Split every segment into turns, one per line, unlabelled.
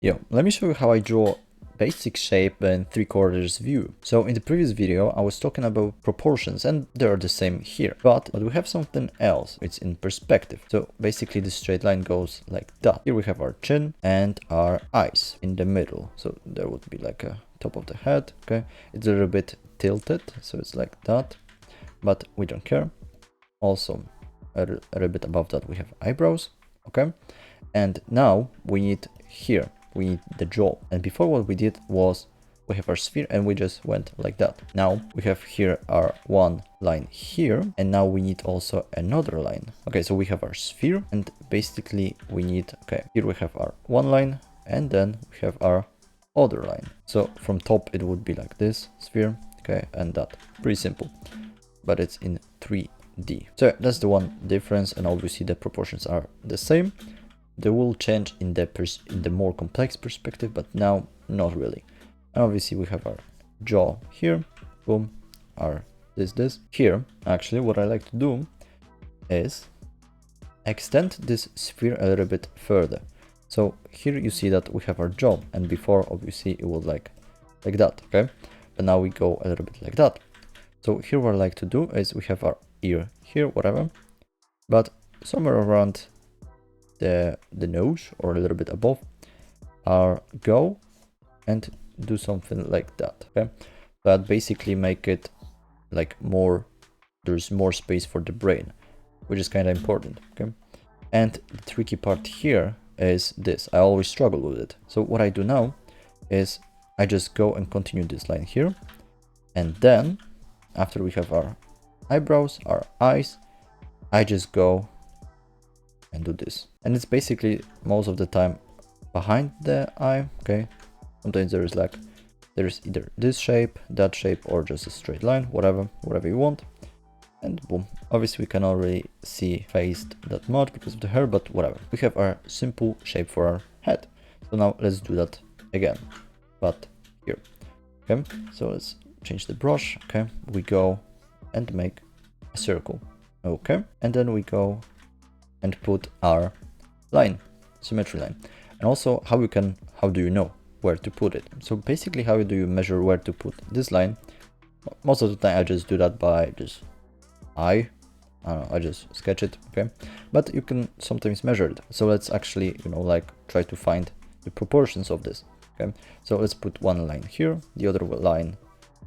Yo, let me show you how I draw basic shape in 3/4 view. So in the previous video, I was talking about proportions and they're the same here, but we have something else. It's in perspective. So basically the straight line goes like that. Here we have our chin and our eyes in the middle. So there would be like a top of the head. Okay. It's a little bit tilted. So it's like that, but we don't care. Also a little bit above that, we have eyebrows. Okay. And now we need here, we need the jaw. And before what we did was we have our sphere and we just went like that. Now we have here our one line here, and now we need also another line. Okay, so we have our sphere and basically we need, okay, here we have our one line and then we have our other line. So from top it would be like this sphere, okay, and that. Pretty simple, but it's in 3D. So that's the one difference, and obviously the proportions are the same. They will change in the more complex perspective, but now not really. And obviously we have our jaw here, boom, our this. Here, actually, what I like to do is extend this sphere a little bit further. So here you see that we have our jaw, and before obviously it was like that, okay? But now we go a little bit like that. So here what I like to do is we have our ear here, whatever, but somewhere around the nose or a little bit above go and do something like that. Okay, that basically make it like more, there's more space for the brain, which is kind of important. Okay, and the tricky part here is this. I always struggle with it. So what I do now is I just go and continue this line here, and then after we have our eyebrows, our eyes, I just go and do this, and it's basically most of the time behind the eye. Okay, sometimes there's either this shape, that shape, or just a straight line, whatever you want, and boom. Obviously we cannot really see faced that much because of the hair, but whatever. We have our simple shape for our head. So now let's do that again, but here. Okay, so let's change the brush. Okay, we go and make a circle. Okay, and then we go and put our line, symmetry line. And also how do you know where to put it? So basically, how do you measure where to put this line? Most of the time I just do that by just I just sketch it, okay? But you can sometimes measure it. So let's actually, like try to find the proportions of this, okay? So let's put one line here, the other line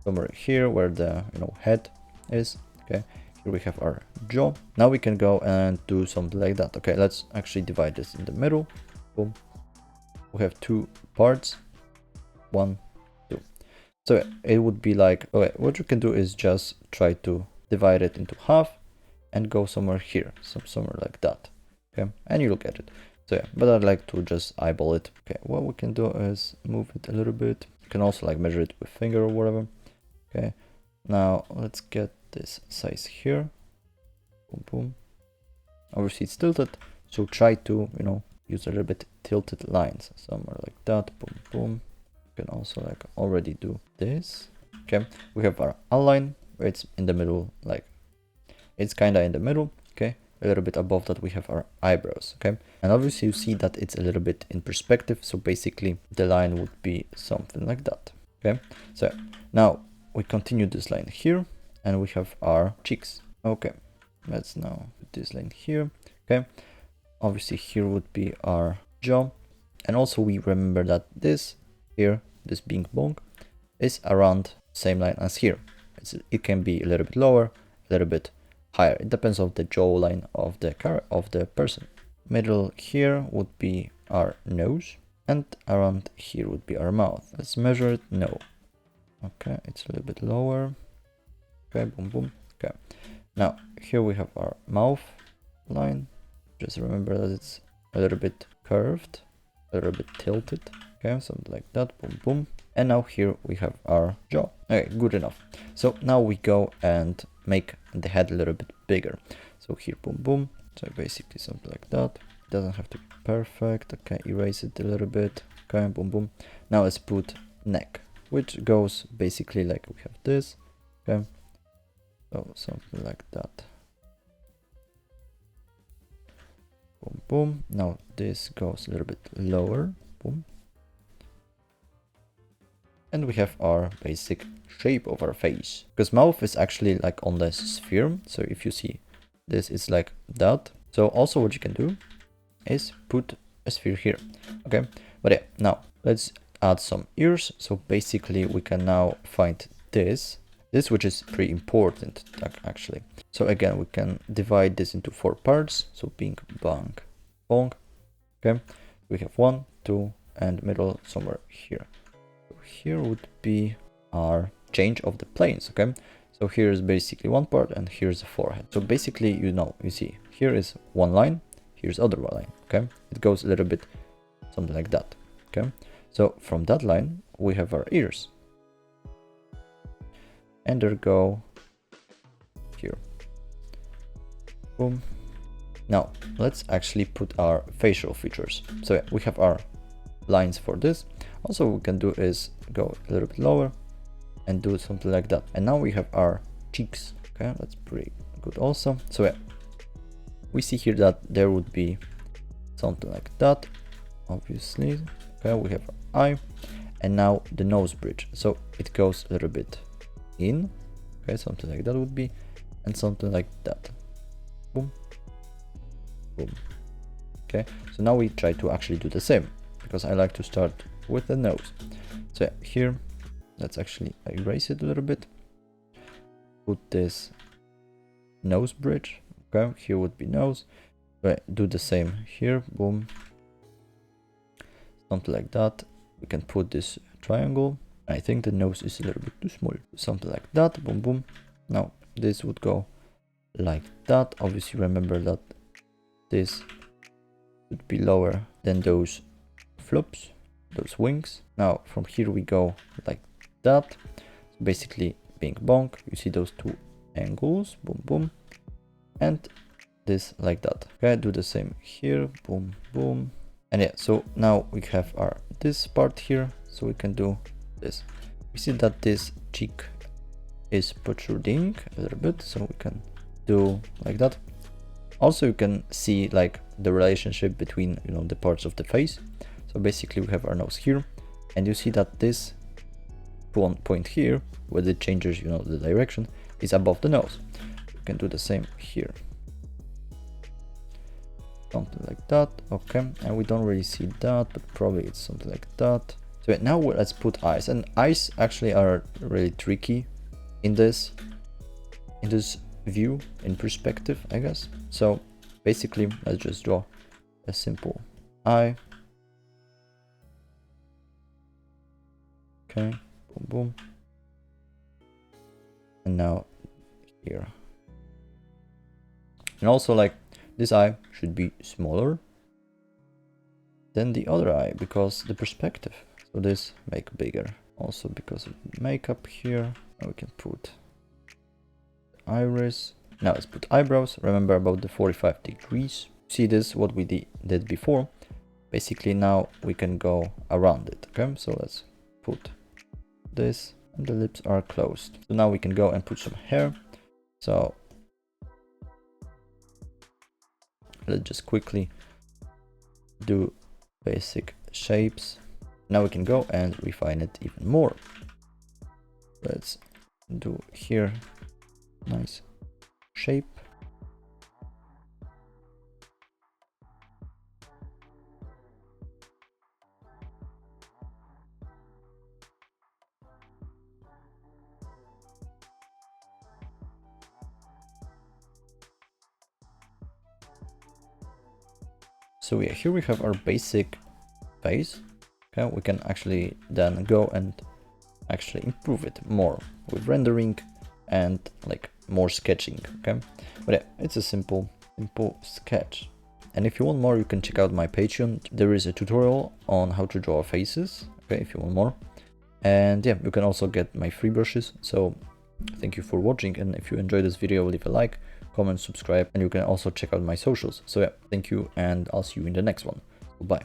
somewhere here where the, head is, okay? Here we have our jaw. Now we can go and do something like that. Okay, let's actually divide this in the middle. Boom. We have two parts. 1, 2. So it would be like, okay, what you can do is just try to divide it into half and go somewhere here, somewhere like that. Okay, and you look at it. So yeah, but I'd like to just eyeball it. Okay, what we can do is move it a little bit. You can also like measure it with finger or whatever. Okay, now let's get this size here. Boom, boom. Obviously it's tilted, so try to, use a little bit tilted lines, somewhere like that. Boom, boom. You can also like already do this. Okay, we have our outline where it's in the middle, like it's kind of in the middle. Okay, a little bit above that we have our eyebrows. Okay, and obviously you see that it's a little bit in perspective, so basically the line would be something like that. Okay, so now we continue this line here and we have our cheeks. Okay, let's now put this line here. Okay, obviously here would be our jaw, and also we remember that this here, this bing bong, is around same line as here. It can be a little bit lower, a little bit higher. It depends on the jawline of the person. Middle here would be our nose, and around here would be our mouth. Let's measure it. No. Okay, it's a little bit lower. Okay, boom, boom. Okay, now here we have our mouth line. Just remember that it's a little bit curved, a little bit tilted. Okay, something like that. Boom, boom. And now here we have our jaw. Okay, good enough. So now we go and make the head a little bit bigger. So here, boom, boom. So basically something like that. It doesn't have to be perfect. Okay, erase it a little bit. Okay, boom, boom. Now let's put neck, which goes basically like we have this. Okay, so something like that. Boom, boom. Now this goes a little bit lower. Boom. And we have our basic shape of our face, because mouth is actually like on the sphere. So if you see this, it's like that. So also what you can do is put a sphere here. Okay, but yeah, now let's add some ears. So basically we can now find this which is pretty important actually. So again, we can divide this into 4 parts. So bing, bang, bong. Okay, we have 1, 2, and middle somewhere here. So here would be our change of the planes. Okay, so here is basically one part, and here's the forehead. So basically, you see here is one line, here's other line. Okay, it goes a little bit something like that. Okay, so from that line we have our ears, and there go here. Boom. Now let's actually put our facial features. So yeah, we have our lines for this. Also what we can do is go a little bit lower and do something like that. And now we have our cheeks. Okay, that's pretty good also. So yeah, we see here that there would be something like that, obviously. Okay, we have our eye, and now the nose bridge. So it goes a little bit in. Okay, something like that would be, and something like that. Boom, boom. Okay, so now we try to actually do the same, because I like to start with the nose. So yeah, here, let's actually erase it a little bit. Put this nose bridge. Okay, here would be nose. Right, do the same here. Boom, something like that. We can put this triangle. I think the nose is a little bit too small. Something like that. Boom, boom. Now this would go like that. Obviously remember that this would be lower than those flops, those wings. Now from here we go like that. So basically bing bong, you see those two angles. Boom, boom. And this like that. Okay, do the same here. Boom, boom. And yeah, so now we have our this part here, so we can do this. We see that this cheek is protruding a little bit, so we can do like that. Also you can see like the relationship between, you know, the parts of the face. So basically we have our nose here, and you see that this point here where it changes, you know, the direction, is above the nose. You can do the same here, something like that. Okay, and we don't really see that, but probably it's something like that. So now let's put eyes, and eyes actually are really tricky in this view, in perspective, I guess. So basically let's just draw a simple eye. Okay, boom, boom. And now here. And also like this eye should be smaller than the other eye because the perspective. So this make bigger. Also because of makeup here. Now we can put iris. Now let's put eyebrows. Remember about the 45 degrees. See this, what we did before. Basically now we can go around it. Okay, so let's put this, and the lips are closed. So now we can go and put some hair. So let's just quickly do basic shapes. Now we can go and refine it even more. Let's do here nice shape. So yeah, here we have our basic face. Okay, we can actually then go and actually improve it more with rendering and like more sketching. Okay, but yeah, it's a simple sketch. And if you want more, you can check out my Patreon. There is a tutorial on how to draw faces. Okay, if you want more. And yeah, you can also get my free brushes. So thank you for watching, and if you enjoyed this video, leave a like, comment, subscribe, and you can also check out my socials. So yeah, thank you, and I'll see you in the next one. Bye.